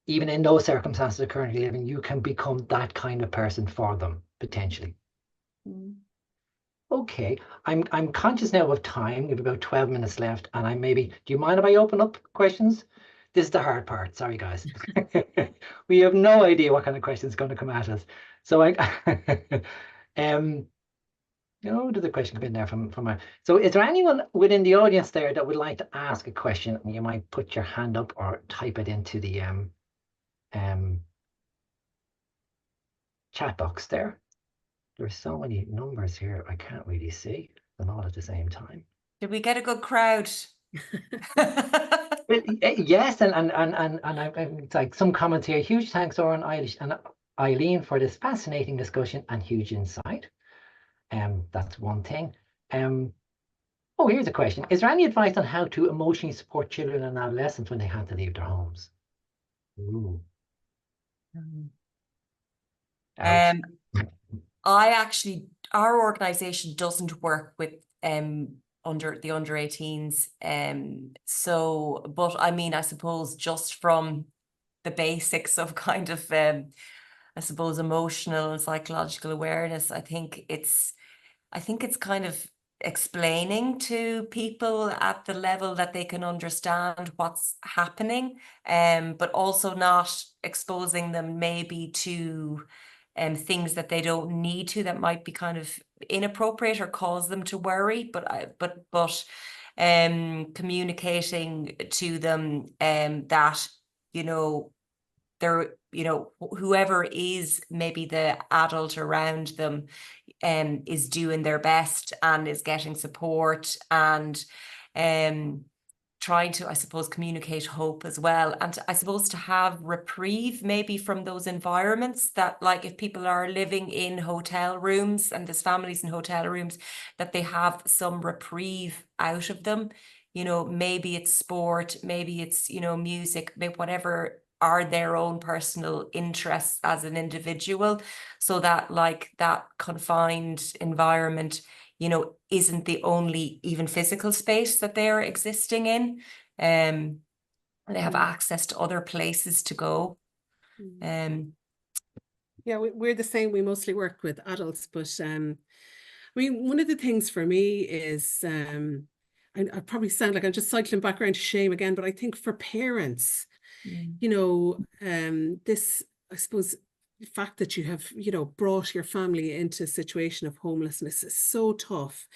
even in those circumstances of currently living, you can become that kind of person for them, potentially. Okay, I'm conscious now of time. We have about 12 minutes left, and do you mind if I open up questions this is the hard part. Sorry, guys. We have no idea what kind of question is going to come at us. So there's a question come in there from so is there anyone within the audience there that would like to ask a question? You might put your hand up or type it into the chat box there. There's so many numbers here, I can't really see them all at the same time. Did we get a good crowd? Yes, and it's like some comments here. Huge thanks, Odhrán, Éilish, and Eileen for this fascinating discussion and huge insight. That's one thing. Oh, here's a question. Is there any advice on how to emotionally support children and adolescents when they have to leave their homes? Ooh. Our organization doesn't work with under 18s. But I mean, I suppose just from the basics of kind of I suppose emotional and psychological awareness, I think it's kind of explaining to people at the level that they can understand what's happening, but also not exposing them maybe to things that they don't need to, that might be kind of inappropriate or cause them to worry, but communicating to them that, you know, they're, you know, whoever is maybe the adult around them is doing their best and is getting support, and trying to, I suppose, communicate hope as well. And I suppose to have reprieve maybe from those environments, that like if people are living in hotel rooms and there's families in hotel rooms, that they have some reprieve out of them. You know, maybe it's sport, maybe it's, you know, music, maybe whatever are their own personal interests as an individual, so that like that confined environment, you know, isn't the only even physical space that they're existing in. And they have access to other places to go. Yeah, we're the same. We mostly work with adults, but I mean, one of the things for me is, I probably sound like I'm just cycling back around to shame again, but I think for parents, you know, this, I suppose, the fact that you have, you know, brought your family into a situation of homelessness is so tough.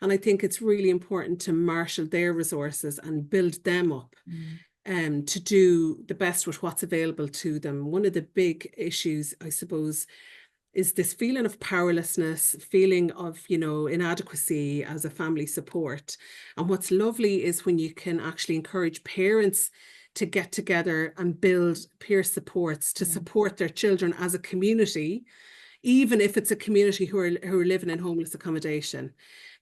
And I think it's really important to marshal their resources and build them up to do the best with what's available to them. One of the big issues, I suppose, is this feeling of powerlessness, feeling of, you know, inadequacy as a family support. And what's lovely is when you can actually encourage parents to get together and build peer supports to support their children as a community, even if it's a community who are living in homeless accommodation,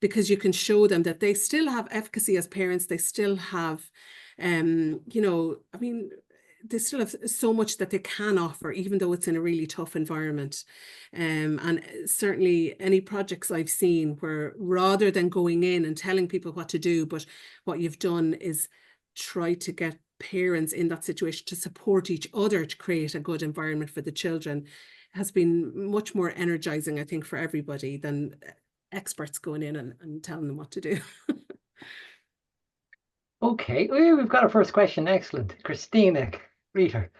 because you can show them that they still have efficacy as parents. They still have, you know, I mean, they still have so much that they can offer, even though it's in a really tough environment. And certainly any projects I've seen where rather than going in and telling people what to do, but what you've done is try to get parents in that situation to support each other to create a good environment for the children, has been much more energizing, I think, for everybody than experts going in and telling them what to do. Okay, we've got our first question. Excellent. Christina Ritter,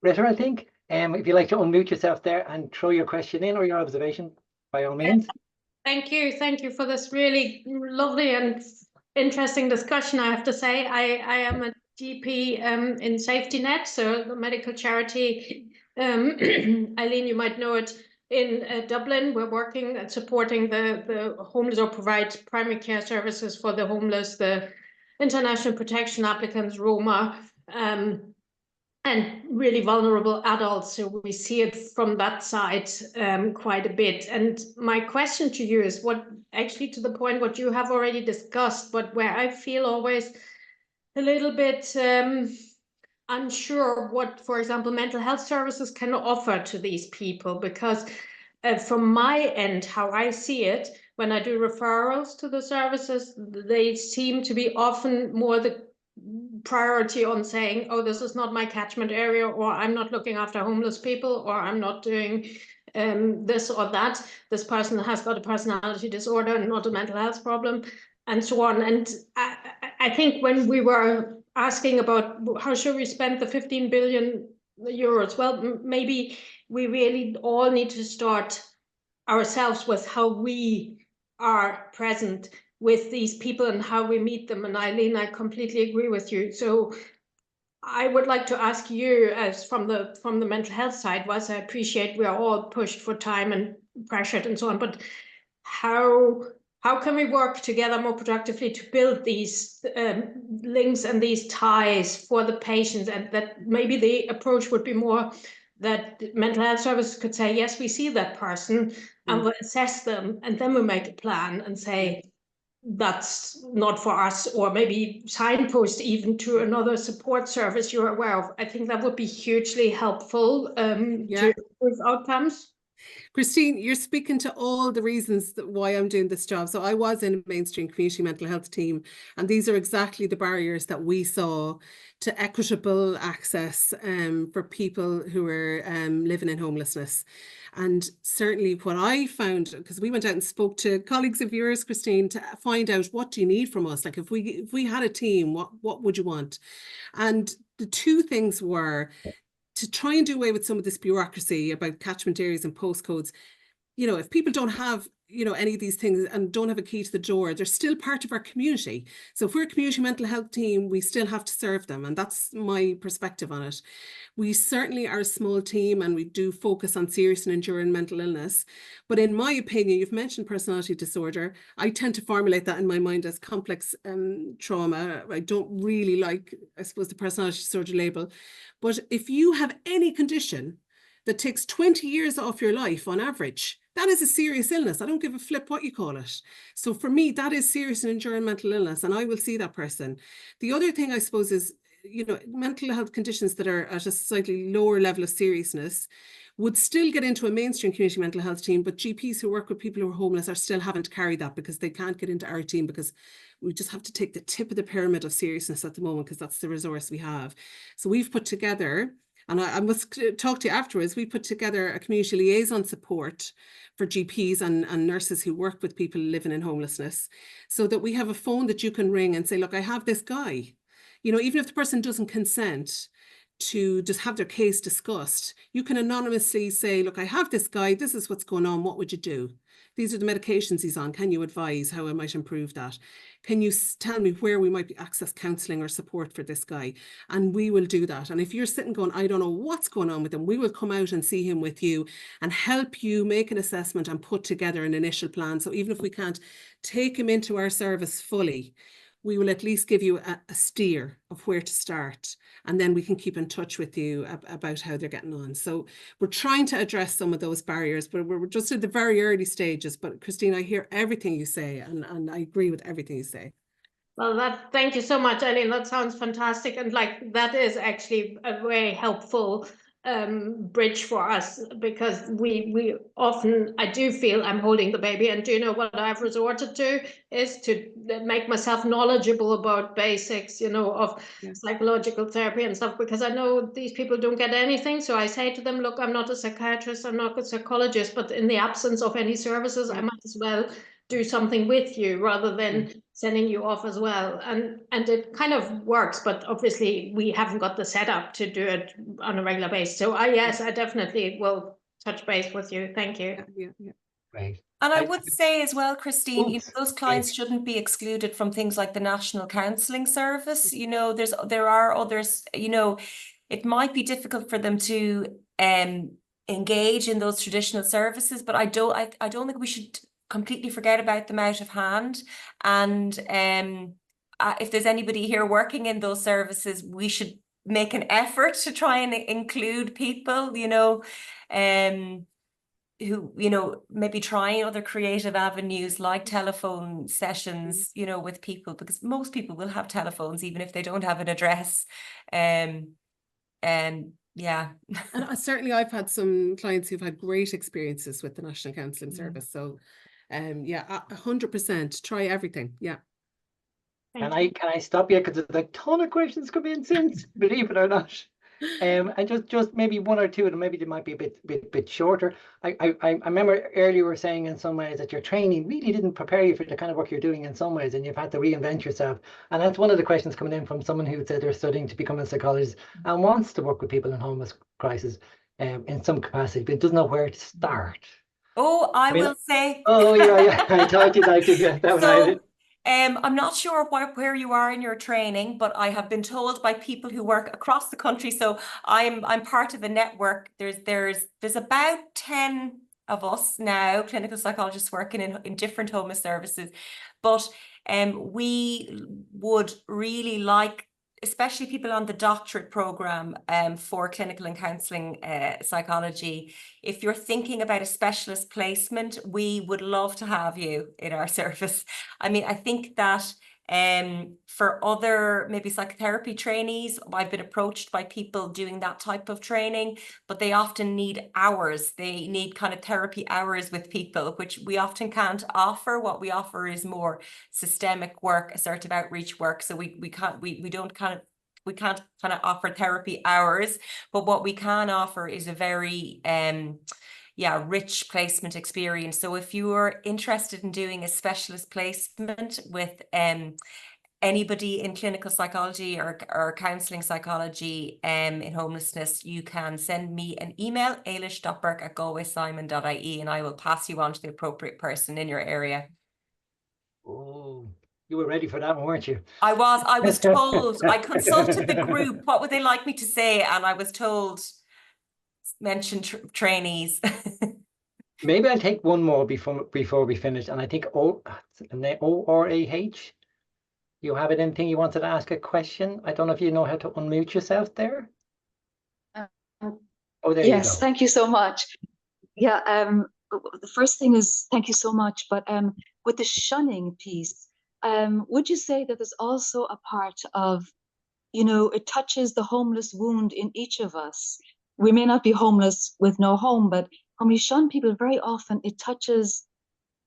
I think. If you'd like to unmute yourself there and throw your question in or your observation, by all means. Thank you for this really lovely and interesting discussion. I have to say, I am a GP in Safety Net, so the medical charity. Eileen, you might know it, in Dublin. We're working at supporting the homeless, or provide primary care services for the homeless, the international protection applicants, Roma, and really vulnerable adults. So we see it from that side quite a bit. And my question to you is, what actually to the point what you have already discussed, but where I feel always a little bit unsure what, for example, mental health services can offer to these people, because from my end, how I see it, when I do referrals to the services, they seem to be often more the priority on saying, oh, this is not my catchment area, or I'm not looking after homeless people, or I'm not doing this or that. This person has got a personality disorder and not a mental health problem, and so on. And I think when we were asking about how should we spend the 15 billion euros. Well, maybe we really all need to start ourselves with how we are present with these people and how we meet them. And Eileen, I completely agree with you. So I would like to ask you, as from the mental health side, was I appreciate we are all pushed for time and pressured and so on, but how can we work together more productively to build these links and these ties for the patients, and that maybe the approach would be more that mental health services could say, yes, we see that person and we'll assess them, and then we make a plan and say, that's not for us, or maybe signpost even to another support service you're aware of. I think that would be hugely helpful to improve outcomes. Christine, you're speaking to all the reasons why I'm doing this job. So I was in a mainstream community mental health team, and these are exactly the barriers that we saw to equitable access for people who are living in homelessness. And certainly what I found, because we went out and spoke to colleagues of yours, Christine, to find out, what do you need from us? Like if we had a team, what would you want? And the two things were to try and do away with some of this bureaucracy about catchment areas and postcodes. You know, if people don't have, you know, any of these things and don't have a key to the door, they're still part of our community. So if we're a community mental health team, we still have to serve them. And that's my perspective on it. We certainly are a small team and we do focus on serious and enduring mental illness. But in my opinion, you've mentioned personality disorder. I tend to formulate that in my mind as complex trauma. I don't really like, I suppose, the personality disorder label. But if you have any condition that takes 20 years off your life on average, that is a serious illness. I don't give a flip what you call it. So for me, that is serious and enduring mental illness, and I will see that person. The other thing, I suppose, is, you know, mental health conditions that are at a slightly lower level of seriousness would still get into a mainstream community mental health team, but GPs who work with people who are homeless are still having to carry that because they can't get into our team, because we just have to take the tip of the pyramid of seriousness at the moment, because that's the resource we have. So we've put together, and I must talk to you afterwards, we put together a community liaison support for GPs and nurses who work with people living in homelessness, so that we have a phone that you can ring and say, look, I have this guy. You know, even if the person doesn't consent to just have their case discussed, you can anonymously say, look, I have this guy, this is what's going on, what would you do? These are the medications he's on. Can you advise how I might improve that? Can you tell me where we might access counselling or support for this guy? And we will do that. And if you're sitting going, I don't know what's going on with him, we will come out and see him with you and help you make an assessment and put together an initial plan. So even if we can't take him into our service fully, we will at least give you a steer of where to start, and then we can keep in touch with you about how they're getting on. So we're trying to address some of those barriers, but we're just at the very early stages. But Christine, I hear everything you say, and I agree with everything you say. Well, thank you so much, Eileen. That sounds fantastic. And like, that is actually a very helpful bridge for us, because we often, I do feel I'm holding the baby, and do you know what I've resorted to is to make myself knowledgeable about basics, you know, of psychological therapy and stuff, because I know these people don't get anything. So I say to them, look, I'm not a psychiatrist, I'm not a psychologist, but in the absence of any services, I might as well do something with you rather than sending you off as well. And it kind of works, but obviously we haven't got the setup to do it on a regular basis. So yes, I definitely will touch base with you. Thank you. Great. And I would say as well, Christine, you know, those clients shouldn't be excluded from things like the National Counselling Service. You know, there are others, you know, it might be difficult for them to engage in those traditional services, but I don't think we should completely forget about them out of hand. And if there's anybody here working in those services, we should make an effort to try and include people, you know, who, you know, maybe trying other creative avenues like telephone sessions, you know, with people, because most people will have telephones, even if they don't have an address. Yeah. And certainly I've had some clients who've had great experiences with the National Counselling Service. So yeah, 100%, try everything. Yeah. Can I stop you, because there's a ton of questions come in since, believe it or not. And just maybe one or two, and maybe they might be a bit shorter. I remember earlier you were saying in some ways that your training really didn't prepare you for the kind of work you're doing in some ways, and you've had to reinvent yourself. And that's one of the questions coming in from someone who said they're studying to become a psychologist and wants to work with people in homeless crisis in some capacity, but doesn't know where to start. Oh, I mean, will say. Oh, yeah. I thought you'd like to get that one out. I'm not sure where you are in your training, but I have been told by people who work across the country. So I'm part of a network. There's about 10 of us now, clinical psychologists working in different homeless services. But we would really like, especially people on the doctorate program for clinical and counselling psychology, if you're thinking about a specialist placement, we would love to have you in our service. I mean, I think that for other maybe psychotherapy trainees, I've been approached by people doing that type of training, but they often need hours. They need kind of therapy hours with people, which we often can't offer. What we offer is more systemic work, assertive outreach work. So we can't kind of offer therapy hours, but what we can offer is a very rich placement experience. So if you are interested in doing a specialist placement with anybody in clinical psychology or counselling psychology in homelessness, you can send me an email, eilish.burke@galwaysimon.ie, and I will pass you on to the appropriate person in your area. Oh, you were ready for that one, weren't you? I was told, I consulted the group, what would they like me to say? And I was told, mention trainees. Maybe I'll take one more before we finish. And I think ORAH, you have anything you wanted to ask a question? I don't know if you know how to unmute yourself there. Oh, there you go. Yes, thank you so much. Yeah, the first thing is thank you so much. But with the shunning piece, would you say that there's also a part of, it touches the homeless wound in each of us? We may not be homeless with no home, but when we shun people, very often it touches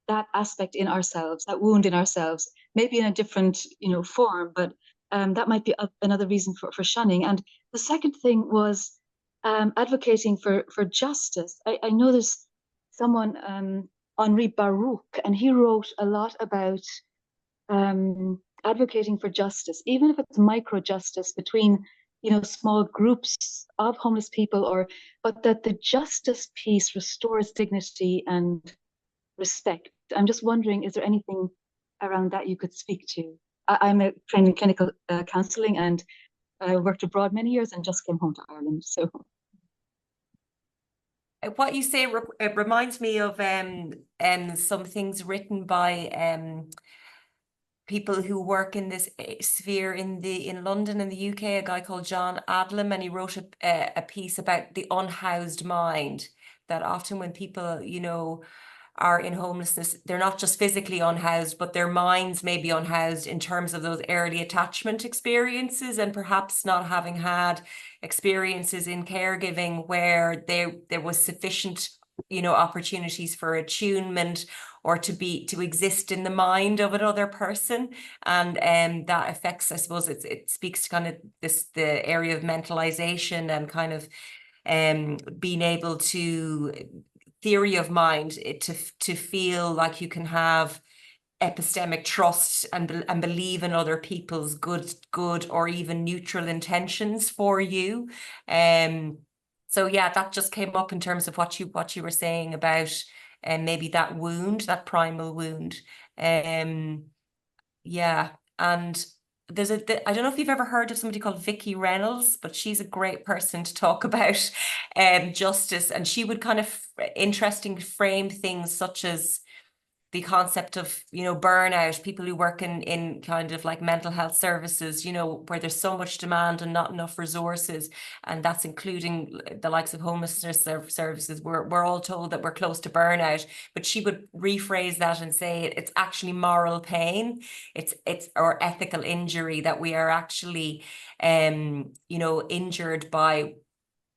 that aspect in ourselves, that wound in ourselves, maybe in a different, form, but that might be another reason for shunning. And the second thing was advocating for justice. I know there's someone, Henri Baruch, and he wrote a lot about advocating for justice, even if it's micro justice between small groups of homeless people, but that the justice piece restores dignity and respect. I'm just wondering, is there anything around that you could speak to? I'm trained in clinical counselling, and I worked abroad many years and just came home to Ireland. So what you say, it reminds me of some things written by people who work in this sphere in London and the UK, a guy called John Adlam, and he wrote a piece about the unhoused mind, that often when people, are in homelessness, they're not just physically unhoused, but their minds may be unhoused in terms of those early attachment experiences, and perhaps not having had experiences in caregiving where there was sufficient, opportunities for attunement or to exist in the mind of another person. And that affects, I suppose, it speaks to kind of the area of mentalization and kind of being able to theory of mind, to feel like you can have epistemic trust and believe in other people's good or even neutral intentions for you. So yeah, that just came up in terms of what you were saying about maybe that wound, that primal wound. Yeah, and there's I don't know if you've ever heard of somebody called Vicky Reynolds, but she's a great person to talk about justice, and she would kind of interesting frame things such as the concept of, burnout, people who work in kind of like mental health services, where there's so much demand and not enough resources. And that's including the likes of homelessness services. We're all told that we're close to burnout, but she would rephrase that and say it's actually moral pain. It's or ethical injury, that we are actually, injured by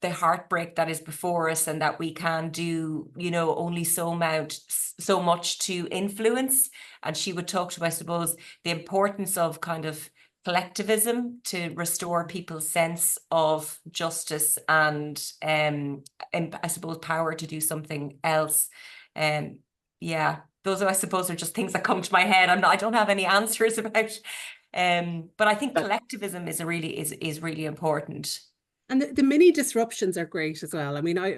the heartbreak that is before us, and that we can do, only so much to influence. And she would talk to, I suppose, the importance of kind of collectivism to restore people's sense of justice and I suppose power to do something else. Yeah, those are, I suppose, are just things that come to my head. I don't have any answers about, but I think collectivism is really important. And the mini disruptions are great as well. I mean, I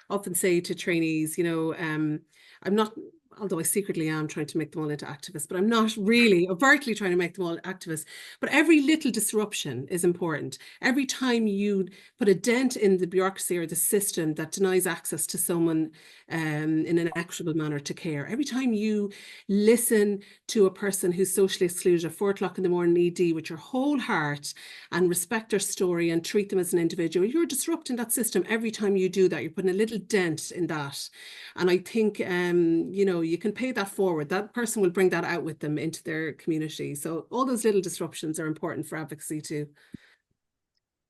often say to trainees, you know, I'm not, although I secretly am trying to make them all into activists, but I'm not really overtly trying to make them all activists. But every little disruption is important. Every time you put a dent in the bureaucracy or the system that denies access to someone in an equitable manner to care, every time you listen to a person who's socially excluded at 4 o'clock in the morning ED with your whole heart and respect their story and treat them as an individual, you're disrupting that system. Every time you do that, you're putting a little dent in that. And I think, you know, you can pay that forward. That person will bring that out with them into their community. So all those little disruptions are important for advocacy too.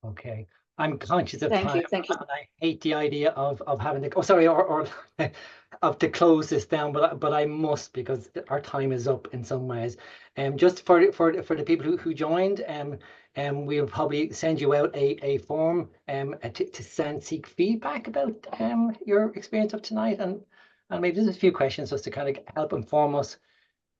Okay. I'm conscious of Thank time. you, thank you. And I hate the idea of having to, or of to close this down, but I must, because our time is up in some ways. Just for the people who joined, we'll probably send you out a form to seek feedback about your experience of tonight, and maybe there's a few questions just to kind of help inform us,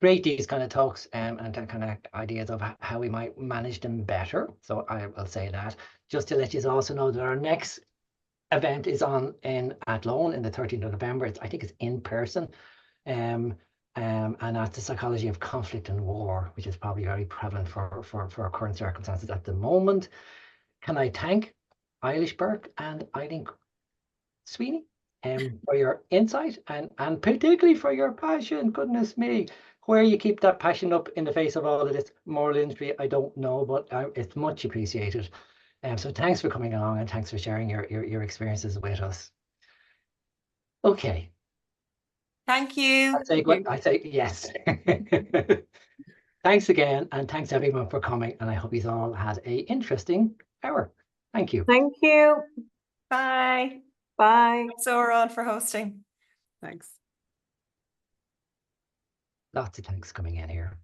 create these kind of talks and kind of ideas of how we might manage them better. So I will say that, just to let you also know that our next event is on in Athlone in the 13th of November. I think it's in person. And that's the psychology of conflict and war, which is probably very prevalent for our current circumstances at the moment. Can I thank Éilish Burke and Eileen Sweeney for your insight and particularly for your passion. Goodness me, where you keep that passion up in the face of all of this moral injury, I don't know, but it's much appreciated. So thanks for coming along and thanks for sharing your experiences with us. Okay. Thank you. I say yes. Thanks again, and thanks everyone for coming, and I hope you all had an interesting hour. Thank you. Thank you. Bye. Bye. Thanks, Odhrán, for hosting. Thanks. Lots of thanks coming in here.